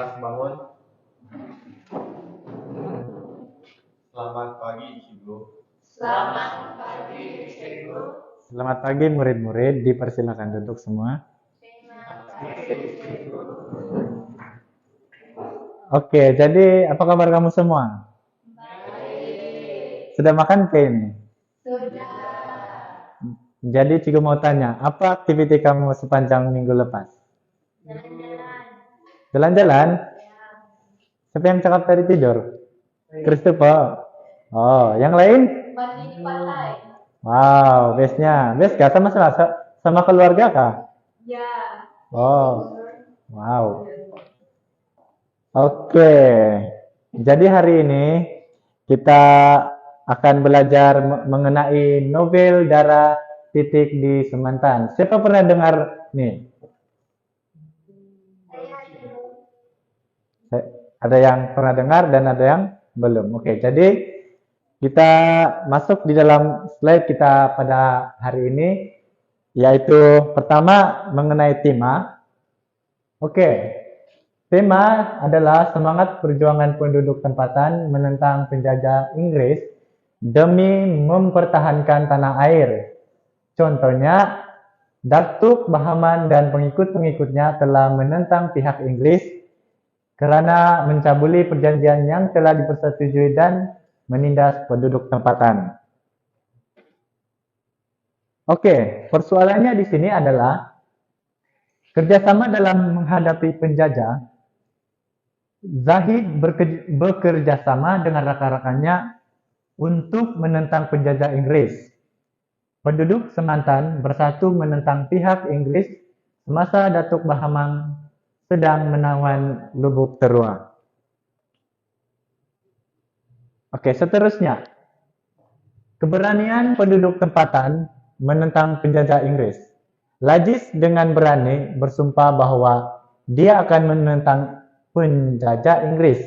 Kelas bangun. Selamat pagi, Ibu. Selamat pagi murid-murid, dipersilakan duduk semua. Oke, jadi apa kabar kamu semua? Sudah makan ke ini? Jadi Cikgu mau tanya, apa aktiviti kamu sepanjang minggu lepas? Jalan-jalan? Siapa yang cakap tadi tidur? Christopher. Oh, yang lain? Wow, best-nya. Best kah? Sama keluarga kah? Oh, wow. Oke. Jadi hari ini kita akan belajar mengenai novel Darah Titik di Semantan. Siapa pernah dengar nih? Ada yang pernah dengar dan ada yang belum. Oke, jadi kita masuk di dalam slide kita pada hari ini, yaitu pertama mengenai tema. Oke, tema adalah semangat perjuangan penduduk tempatan menentang penjajah Inggris demi mempertahankan tanah air. Contohnya, Datuk Bahaman dan pengikut-pengikutnya telah menentang pihak Inggris kerana mencabuli perjanjian yang telah dipersetujui dan menindas penduduk tempatan. Oke, persoalannya di sini adalah kerjasama dalam menghadapi penjajah. Zahid bekerja sama dengan rakan-rakannya untuk menentang penjajah Inggris. Penduduk Semantan bersatu menentang pihak Inggris semasa Datuk Bahaman sedang menawan Lubuk Terua. Oke, seterusnya. Keberanian penduduk tempatan menentang penjajah Inggris. Lajis dengan berani bersumpah bahwa dia akan menentang penjajah Inggris.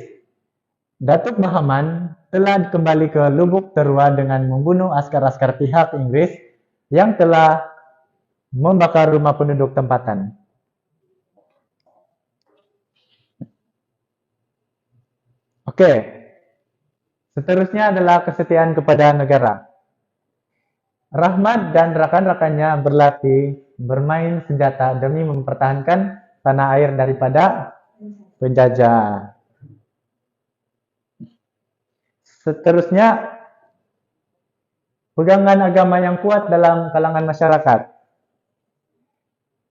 Datuk Bahaman telah kembali ke Lubuk Terua dengan membunuh askar-askar pihak Inggris yang telah membakar rumah penduduk tempatan. Oke, seterusnya adalah kesetiaan kepada negara. Rahmat dan rakan-rakannya berlatih bermain senjata demi mempertahankan tanah air daripada penjajah. Seterusnya, pegangan agama yang kuat dalam kalangan masyarakat.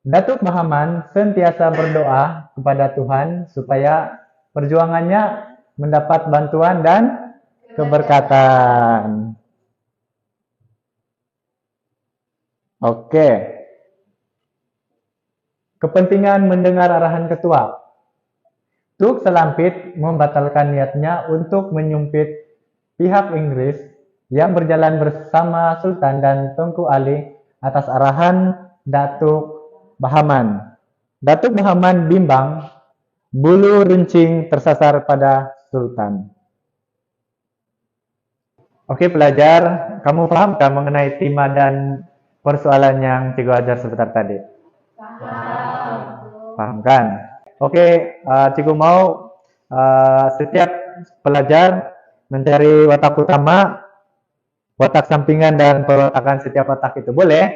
Datuk Bahaman sentiasa berdoa kepada Tuhan supaya perjuangannya mendapat bantuan dan keberkatan. Oke. Kepentingan mendengar arahan ketua. Tuk Selampit membatalkan niatnya untuk menyumpit pihak Inggris yang berjalan bersama Sultan dan Tengku Ali atas arahan Datuk Bahaman. Datuk Bahaman bimbang, bulu runcing tersasar pada Sultan. Oke pelajar, kamu pahamkah mengenai tema dan persoalan yang Cikgu ajar sebentar tadi? Paham kan? Oke, Cikgu mau setiap pelajar mencari watak utama, watak sampingan, dan peletakan setiap watak itu. Boleh?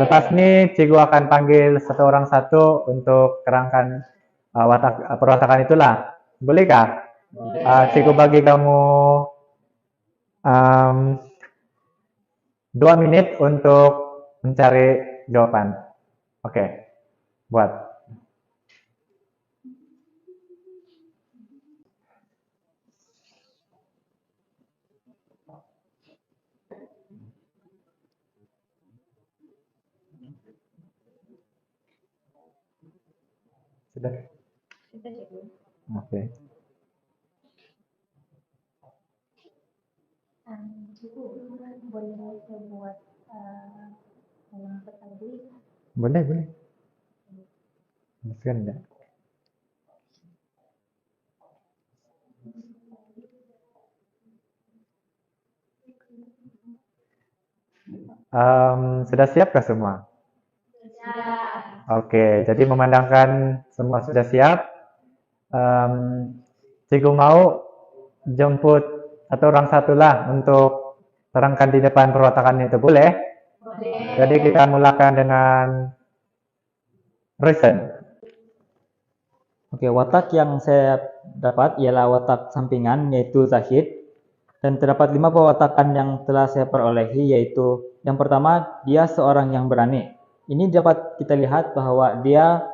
Lepas ini Cikgu akan panggil satu orang satu untuk kerangkan perwatakan itulah. Bolehkah? Cikgu bagi kamu 2 menit untuk mencari jawaban. Oke, buat. Sudah? Oke. Boleh saya buat yang tadi? Boleh. Masukkan enggak? Sudah siapkah semua? Sudah. Oke, jadi memandangkan semua sudah siap, em, Cikgu mau jemput atau orang satu lah untuk terangkan di depan perwatakan itu, boleh? Jadi kita mulakan dengan reason. Oke, watak yang saya dapat ialah watak sampingan, yaitu Zahid. Dan terdapat 5 pewatakan yang telah saya perolehi, yaitu yang pertama, dia seorang yang berani. Ini dapat kita lihat bahwa dia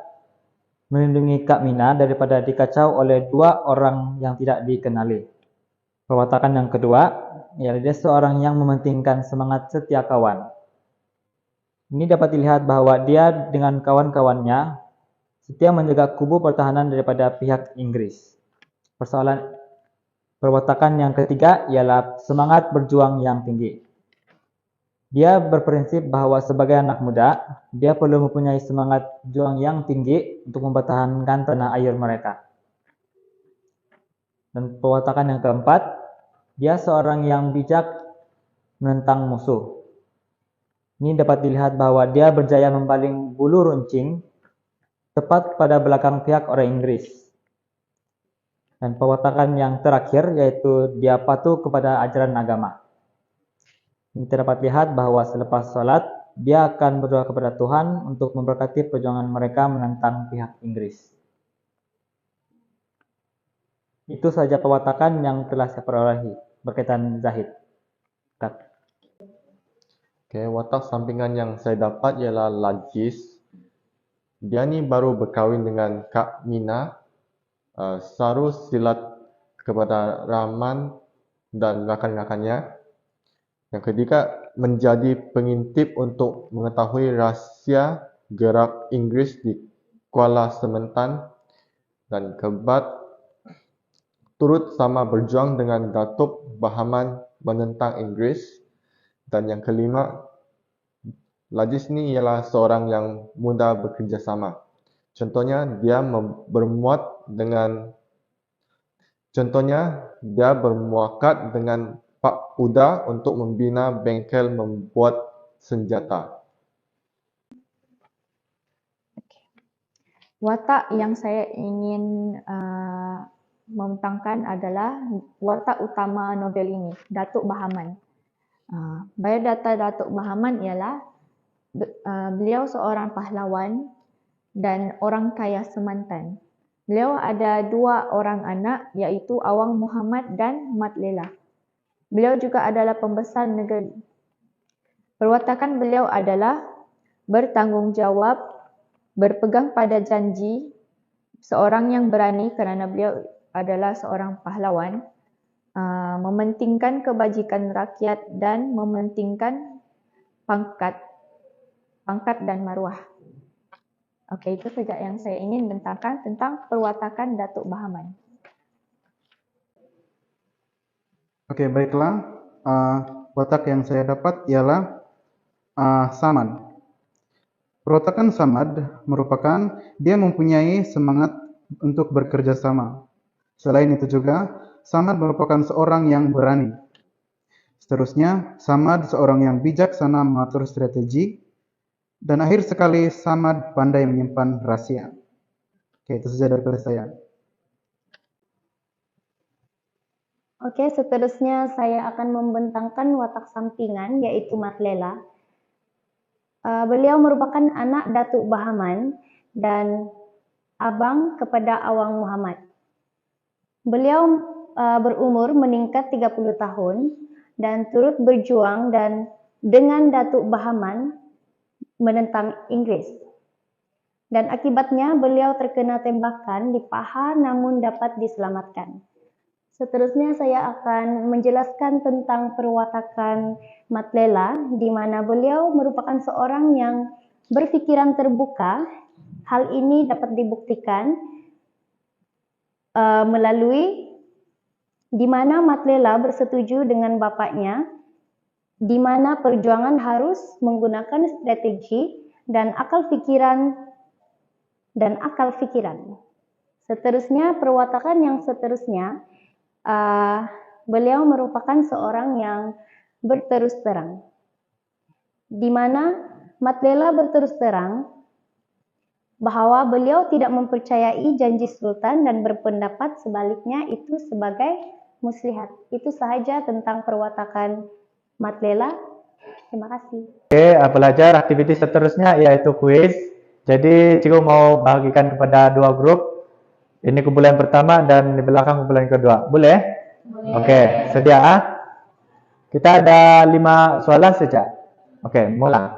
melindungi Kak Mina daripada dikacau oleh 2 orang yang tidak dikenali. Pewatakan yang kedua, ialah dia seorang yang mementingkan semangat setia kawan. Ini dapat dilihat bahwa dia dengan kawan-kawannya setia menjaga kubu pertahanan daripada pihak Inggris. Perwatakan yang ketiga ialah semangat berjuang yang tinggi. Dia berprinsip bahwa sebagai anak muda, dia perlu mempunyai semangat juang yang tinggi untuk mempertahankan tanah air mereka. Dan perwatakan yang keempat, dia seorang yang bijak menentang musuh. Ini dapat dilihat bahwa dia berjaya membaling bulu runcing tepat pada belakang pihak orang Inggris. Dan pewatakan yang terakhir yaitu dia patuh kepada ajaran agama. Ini dapat lihat bahwa selepas sholat, dia akan berdoa kepada Tuhan untuk memberkati perjuangan mereka menentang pihak Inggris. Itu saja pewatakan yang telah saya perolehi berkaitan Zahid. Oke, watak sampingan yang saya dapat ialah Lajis. Dia ni baru berkahwin dengan Kak Mina. Saru silat kepada Rahman dan rakan-rakannya. Yang ketiga, menjadi pengintip untuk mengetahui rahsia gerak Inggris di Kuala Sementan. Dan keempat, turut sama berjuang dengan Datuk Bahaman menentang Inggris. Dan yang kelima, Lajis ni ialah seorang yang mudah bekerjasama. Contohnya, dia bermuakat dengan Pak Uda untuk membina bengkel membuat senjata. Watak yang saya ingin membentangkan adalah watak utama novel ini, Datuk Bahaman. Biodata Datuk Bahaman ialah beliau seorang pahlawan dan orang kaya Semantan. Beliau ada 2 orang anak, iaitu Awang Muhammad dan Mat Lela. Beliau juga adalah pembesar negeri. Perwatakan beliau adalah bertanggungjawab, berpegang pada janji, seorang yang berani kerana beliau adalah seorang pahlawan, mementingkan kebajikan rakyat dan mementingkan pangkat dan maruah. Okey, itu saja yang saya ingin bentangkan tentang perwatakan Datuk Bahaman. Oke, baiklah. Watak yang saya dapat ialah Samad. Perwatakan Samad merupakan dia mempunyai semangat untuk bekerja sama. Selain itu juga, Samad merupakan seorang yang berani. Seterusnya, Samad seorang yang bijaksana mengatur strategi. Dan akhir sekali, Samad pandai menyimpan rahasia. Oke, itu saja dari saya. Okey, seterusnya saya akan membentangkan watak sampingan, iaitu Mat Lela. Beliau merupakan anak Datuk Bahaman dan abang kepada Awang Muhammad. Beliau berumur meningkat 30 tahun dan turut berjuang dan dengan Datuk Bahaman menentang Inggris. Dan akibatnya beliau terkena tembakan di paha namun dapat diselamatkan. Seterusnya saya akan menjelaskan tentang perwatakan Mat Lela, di mana beliau merupakan seorang yang berfikiran terbuka. Hal ini dapat dibuktikan melalui di mana Mat Lela bersetuju dengan bapaknya, di mana perjuangan harus menggunakan strategi dan akal fikiran. Seterusnya, perwatakan yang seterusnya, beliau merupakan seorang yang berterus terang. Di mana Mat Lela berterus terang bahwa beliau tidak mempercayai janji sultan dan berpendapat sebaliknya itu sebagai muslihat. Itu sahaja tentang perwatakan Matlela. Terima kasih. Oke, belajar aktivitas seterusnya yaitu kuis. Jadi cikgu mau bagikan kepada dua grup. Ini kumpulan pertama dan di belakang kumpulan kedua. Boleh? Boleh. Oke, sedia? Kita ada 5 soalan saja. Oke, mulai.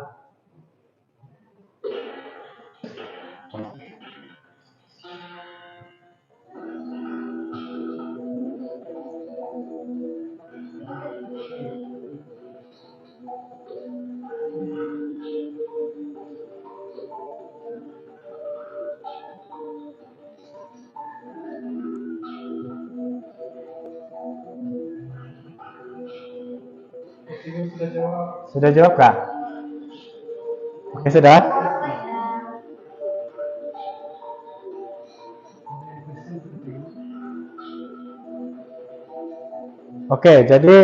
Sudah jawab kah? Oke, sudah? Oke, jadi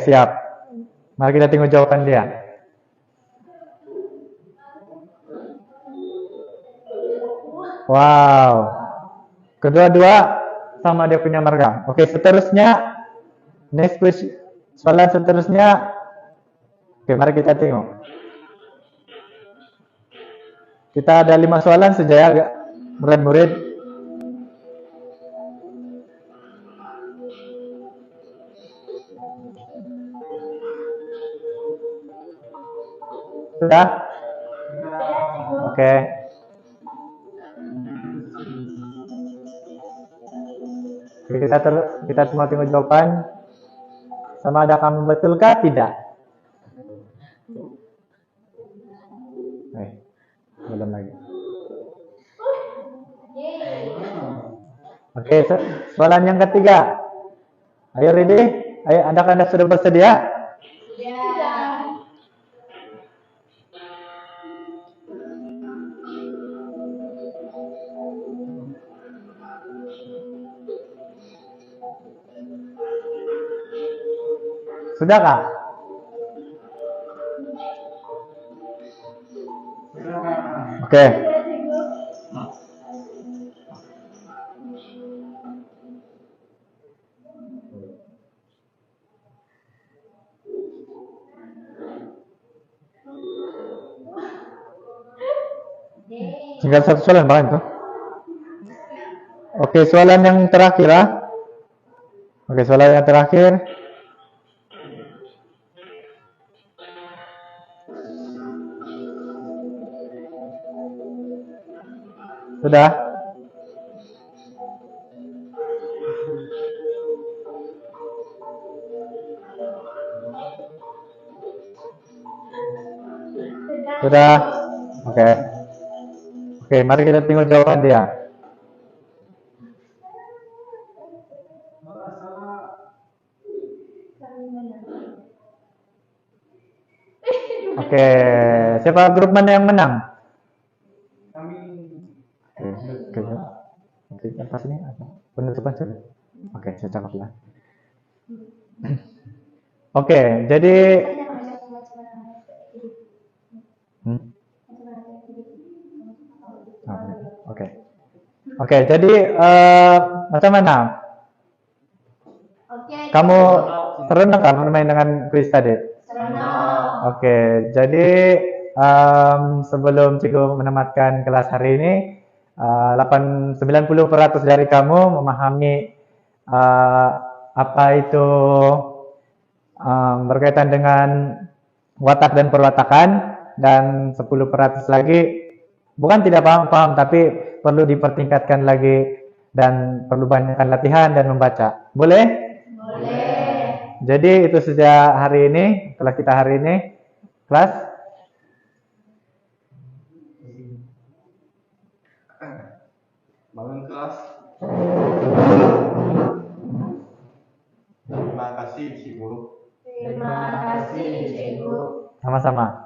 siap. Mari kita tengok jawaban dia. Wow. Kedua-dua sama dia punya marga. Oke, seterusnya next question. Soalan seterusnya. Oke, mari kita tengok. Kita ada 5 soalan saja ya, murid-murid. Sudah? Oke. Kita semua tengok jawaban. Sama ada kamu betulkah? Tidak. Belum lagi. Oke, soalan yang ketiga. Ayo ready? Ayo, Anda sudah bersedia? Sudahkah? Oke. Tinggal satu soalan Bang itu. Oke, soalan yang terakhir ya. Oke, soalan yang terakhir. Sudah? Sudah? Oke. Oke, mari kita tengok jawaban dia. Oke, siapa grup mana yang menang? Oke, pas ini penutupan sudah. Oke, saya cakaplah. Oke, jadi Oke, jadi macam mana? Kamu serendah kan bermain dengan kuis tadi? Oke, jadi sebelum cikgu menamatkan kelas hari ini, 90% dari kamu memahami apa itu berkaitan dengan watak dan perwatakan, dan 10% lagi bukan tidak paham, tapi perlu dipertingkatkan lagi dan perlu banyakkan latihan dan membaca. Boleh? Boleh. Jadi itu saja hari ini, kelas kita hari ini. Kelas? Bangun kelas. Terima kasih Cikgu. Terima kasih Cikgu. Sama-sama.